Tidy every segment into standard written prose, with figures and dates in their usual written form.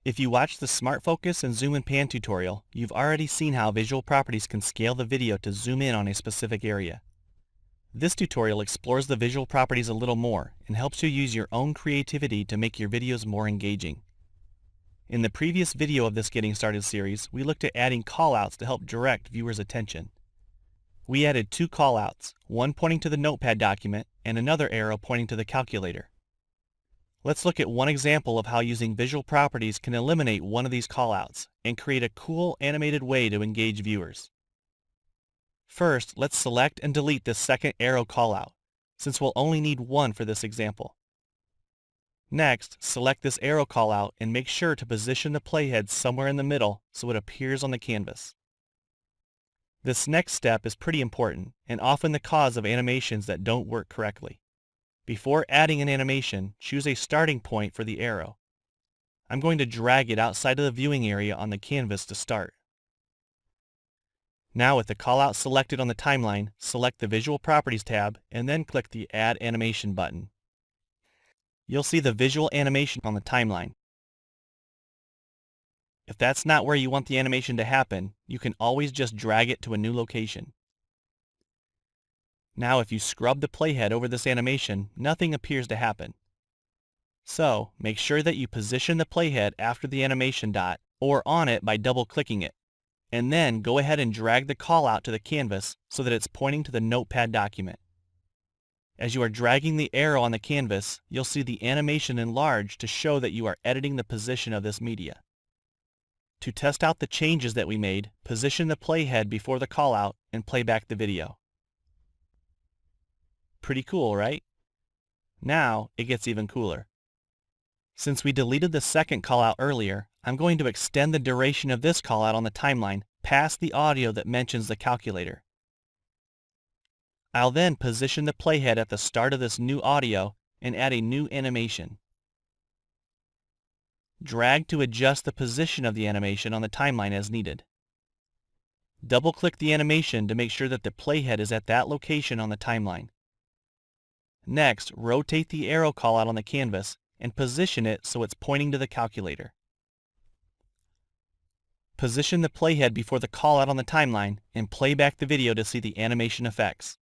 If you watched the Smart Focus and Zoom and Pan tutorial, you've already seen how visual properties can scale the video to zoom in on a specific area. This tutorial explores the visual properties a little more and helps you use your own creativity to make your videos more engaging. In the previous video of this Getting Started series, we looked at adding callouts to help direct viewers' attention. We added two callouts, one pointing to the Notepad document and another arrow pointing to the calculator. Let's look at one example of how using visual properties can eliminate one of these callouts and create a cool animated way to engage viewers. First, let's select and delete this second arrow callout, since we'll only need one for this example. Next, select this arrow callout and make sure to position the playhead somewhere in the middle so it appears on the canvas. This next step is pretty important and often the cause of animations that don't work correctly. Before adding an animation, choose a starting point for the arrow. I'm going to drag it outside of the viewing area on the canvas to start. Now with the callout selected on the timeline, select the Visual Properties tab and then click the Add Animation button. You'll see the visual animation on the timeline. If that's not where you want the animation to happen, you can always just drag it to a new location. Now if you scrub the playhead over this animation, nothing appears to happen. So, make sure that you position the playhead after the animation dot or on it by double-clicking it, and then go ahead and drag the callout to the canvas so that it's pointing to the Notepad document. As you are dragging the arrow on the canvas, you'll see the animation enlarge to show that you are editing the position of this media. To test out the changes that we made, position the playhead before the callout and play back the video. Pretty cool, right? Now, it gets even cooler. Since we deleted the second callout earlier, I'm going to extend the duration of this callout on the timeline past the audio that mentions the calculator. I'll then position the playhead at the start of this new audio and add a new animation. Drag to adjust the position of the animation on the timeline as needed. Double-click the animation to make sure that the playhead is at that location on the timeline. Next, rotate the arrow callout on the canvas and position it so it's pointing to the calculator. Position the playhead before the callout on the timeline and play back the video to see the animation effects.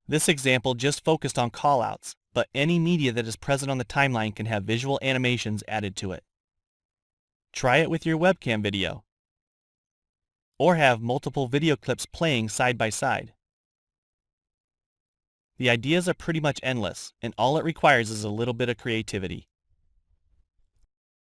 This example just focused on callouts, but any media that is present on the timeline can have visual animations added to it. Try it with your webcam video, or have multiple video clips playing side by side. The ideas are pretty much endless, and all it requires is a little bit of creativity.